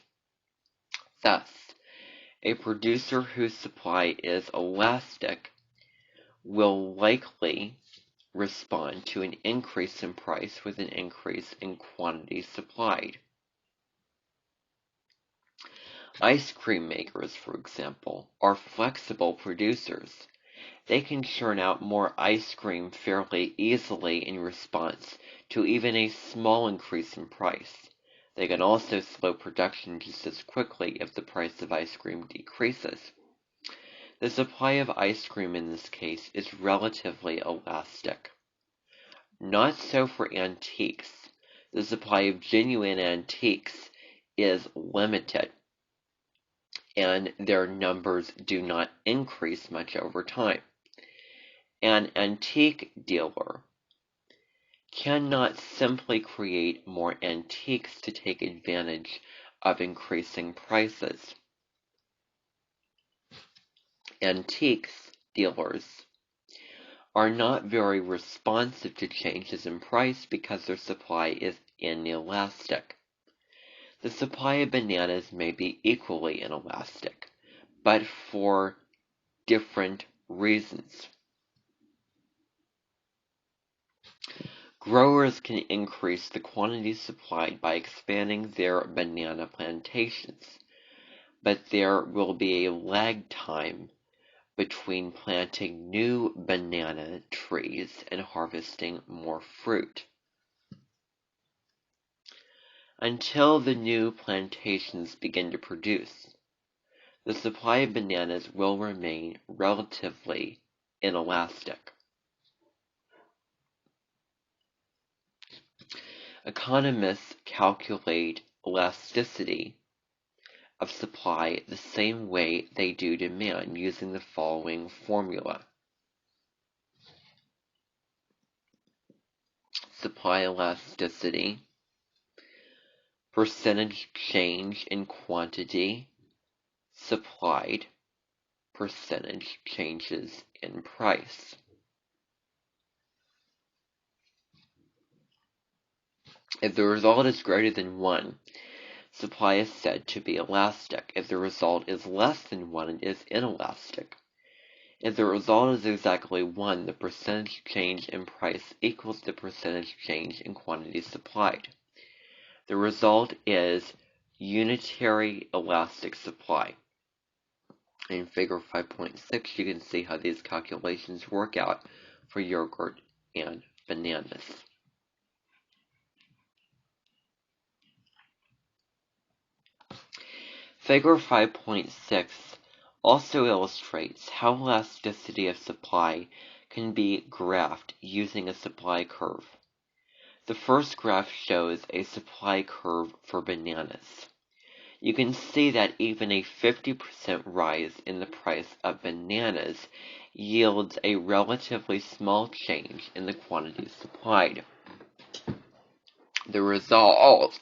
S1: Thus, a producer whose supply is elastic will likely respond to an increase in price with an increase in quantity supplied. Ice cream makers, for example, are flexible producers. They can churn out more ice cream fairly easily in response to even a small increase in price. They can also slow production just as quickly if the price of ice cream decreases. The supply of ice cream in this case is relatively elastic. Not so for antiques. the supply of genuine antiques is limited, and their numbers do not increase much over time. An antique dealer cannot simply create more antiques to take advantage of increasing prices. Antiques dealers are not very responsive to changes in price because their supply is inelastic. The supply of bananas may be equally inelastic, but for different reasons. Growers can increase the quantity supplied by expanding their banana plantations, but there will be a lag time between planting new banana trees and harvesting more fruit. Until the new plantations begin to produce, the supply of bananas will remain relatively inelastic. Economists calculate elasticity of supply the same way they do demand, using the following formula. Supply elasticity, percentage change in quantity supplied, percentage changes in price. If the result is greater than 1, supply is said to be elastic. If the result is less than 1, it is inelastic. If the result is exactly 1, the percentage change in price equals the percentage change in quantity supplied. The result is unitary elastic supply. In figure 5.6, you can see how these calculations work out for yogurt and bananas. Figure 5.6 also illustrates how elasticity of supply can be graphed using a supply curve. The first graph shows a supply curve for bananas. You can see that even a 50% rise in the price of bananas yields a relatively small change in the quantity supplied. The result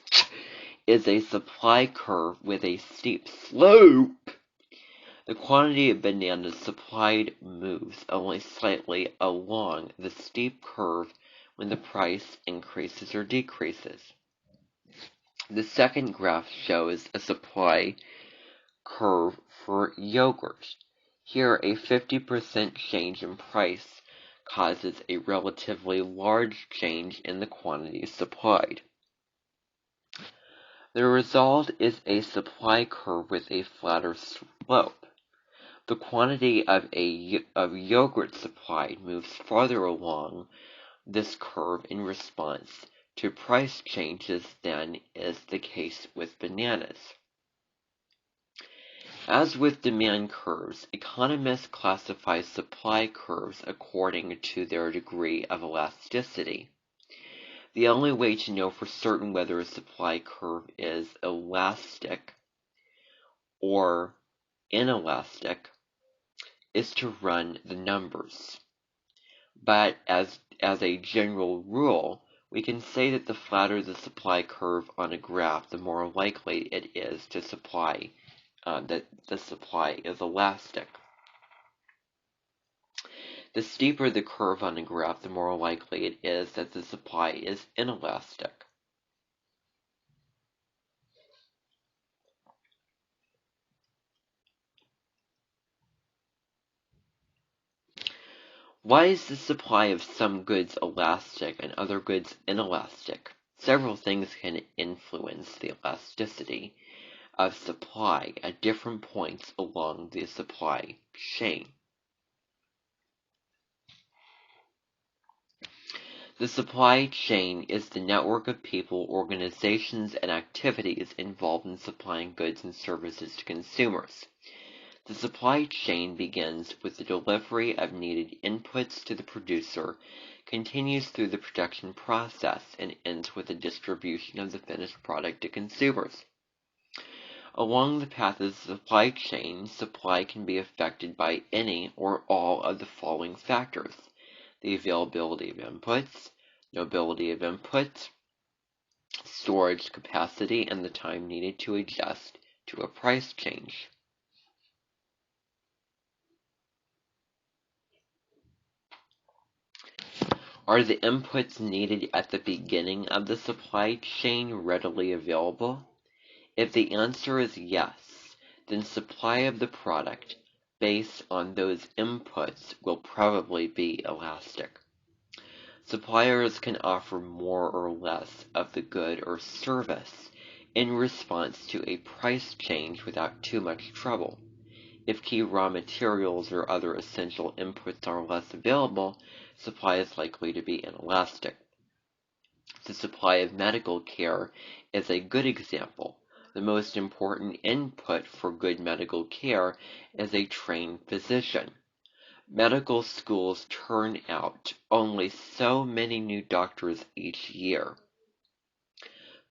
S1: is a supply curve with a steep slope. The quantity of bananas supplied moves only slightly along the steep curve when the price increases or decreases. The second graph shows a supply curve for yogurt. Here, a 50% change in price causes a relatively large change in the quantity supplied. The result is a supply curve with a flatter slope. The quantity of yogurt supplied moves farther along this curve in response to price changes than is the case with bananas. As with demand curves, economists classify supply curves according to their degree of elasticity. The only way to know for certain whether a supply curve is elastic or inelastic is to run the numbers. But as a general rule, we can say that the flatter the supply curve on a graph, the more likely it is to that the supply is elastic. The steeper the curve on a graph, the more likely it is that the supply is inelastic. Why is the supply of some goods elastic and other goods inelastic? Several things can influence the elasticity of supply at different points along the supply chain. The supply chain is the network of people, organizations, and activities involved in supplying goods and services to consumers. The supply chain begins with the delivery of needed inputs to the producer, continues through the production process, and ends with the distribution of the finished product to consumers. Along the path of the supply chain, supply can be affected by any or all of the following factors: the availability of inputs, nobility of inputs, storage capacity, and the time needed to adjust to a price change. Are the inputs needed at the beginning of the supply chain readily available? If the answer is yes, then supply of the product based on those inputs will probably be elastic. Suppliers can offer more or less of the good or service in response to a price change without too much trouble. If key raw materials or other essential inputs are less available, supply is likely to be inelastic. The supply of medical care is a good example. The most important input for good medical care is a trained physician. Medical schools turn out only so many new doctors each year.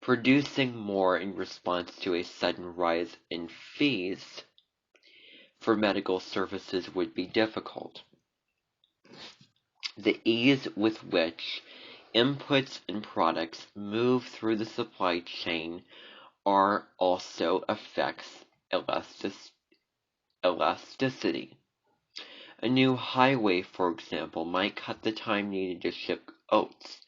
S1: Producing more in response to a sudden rise in fees for medical services would be difficult. The ease with which inputs and products move through the supply chain also affects elasticity. A new highway, for example, might cut the time needed to ship oats,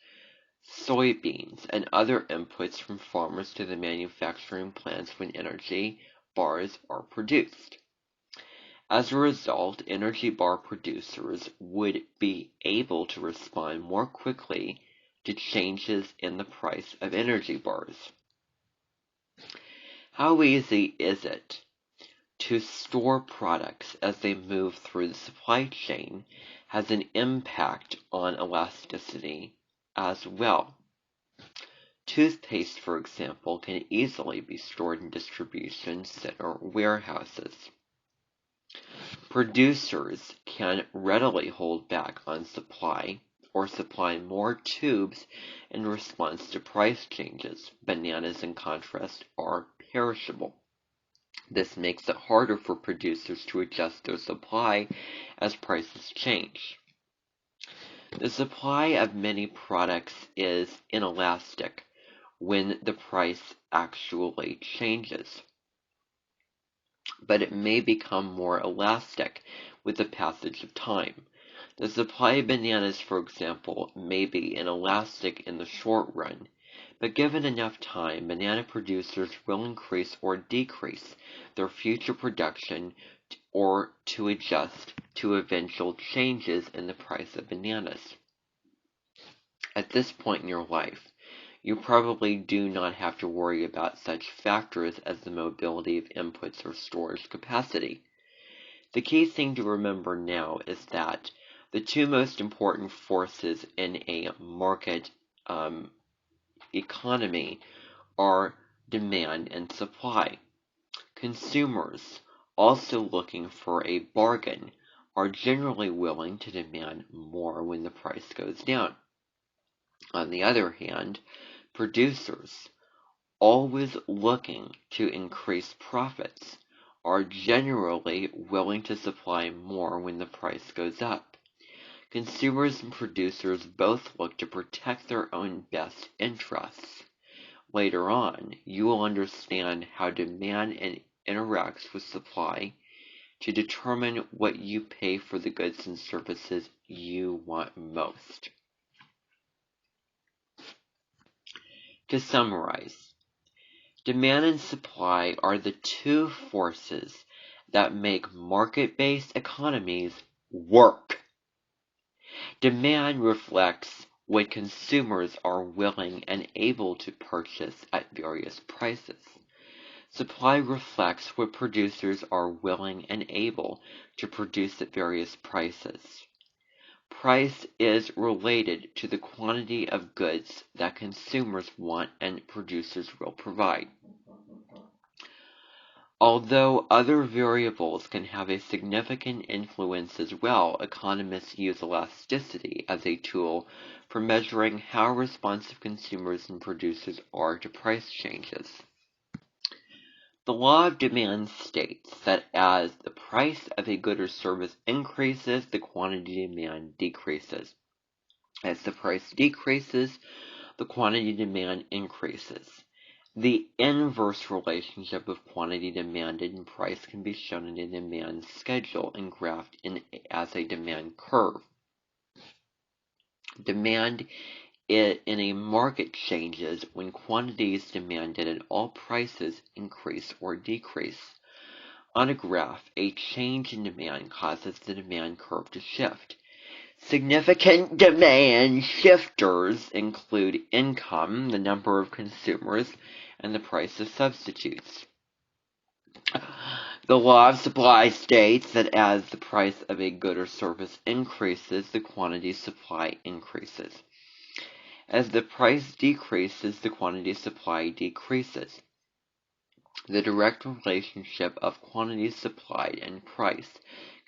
S1: soybeans, and other inputs from farmers to the manufacturing plants when energy bars are produced. As a result, energy bar producers would be able to respond more quickly to changes in the price of energy bars. How easy is it to store products as they move through the supply chain has an impact on elasticity as well. Toothpaste, for example, can easily be stored in distribution center warehouses. Producers can readily hold back on supply or supply more tubes in response to price changes. Bananas, in contrast, are perishable. This makes it harder for producers to adjust their supply as prices change. The supply of many products is inelastic when the price actually changes, but it may become more elastic with the passage of time. The supply of bananas, for example, may be inelastic in the short run, but given enough time, banana producers will increase or decrease their future production or to adjust to eventual changes in the price of bananas. At this point in your life, you probably do not have to worry about such factors as the mobility of inputs or storage capacity. The key thing to remember now is that the two most important forces in a market economy are demand and supply. Consumers, also looking for a bargain, are generally willing to demand more when the price goes down. On the other hand, producers, always looking to increase profits, are generally willing to supply more when the price goes up. Consumers and producers both look to protect their own best interests. Later on, you will understand how demand interacts with supply to determine what you pay for the goods and services you want most. To summarize, demand and supply are the two forces that make market-based economies work. Demand reflects what consumers are willing and able to purchase at various prices. Supply reflects what producers are willing and able to produce at various prices. Price is related to the quantity of goods that consumers want and producers will provide. Although other variables can have a significant influence as well, economists use elasticity as a tool for measuring how responsive consumers and producers are to price changes. The law of demand states that as the price of a good or service increases, the quantity demand decreases. As the price decreases, the quantity demand increases. The inverse relationship of quantity demanded and price can be shown in a demand schedule and graphed as a demand curve. Demand in a market changes when quantities demanded at all prices increase or decrease. On a graph, a change in demand causes the demand curve to shift. Significant demand shifters include income, the number of consumers, and the price of substitutes. The law of supply states that as the price of a good or service increases, the quantity supply increases. As the price decreases, the quantity supply decreases. The direct relationship of quantity supplied and price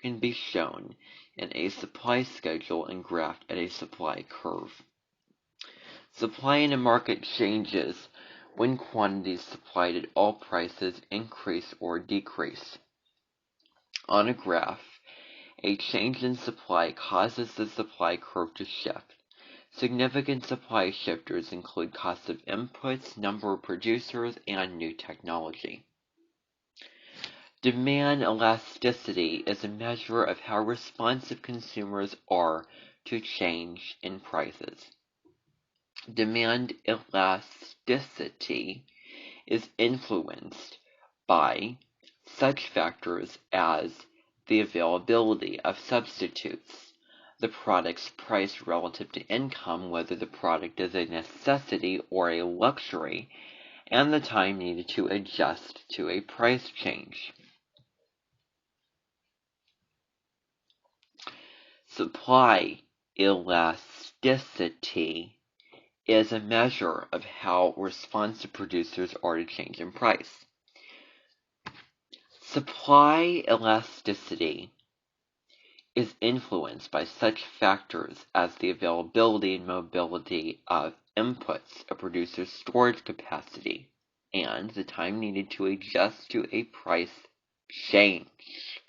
S1: can be shown in a supply schedule and graphed at a supply curve. Supply in a market changes when quantities supplied at all prices increase or decrease. On a graph, a change in supply causes the supply curve to shift. Significant supply shifters include cost of inputs, number of producers, and new technology. Demand elasticity is a measure of how responsive consumers are to change in prices. Demand elasticity is influenced by such factors as the availability of substitutes, the product's price relative to income, whether the product is a necessity or a luxury, and the time needed to adjust to a price change. Supply elasticity is a measure of how responsive producers are to change in price. Supply elasticity is influenced by such factors as the availability and mobility of inputs, a producer's storage capacity, and the time needed to adjust to a price change.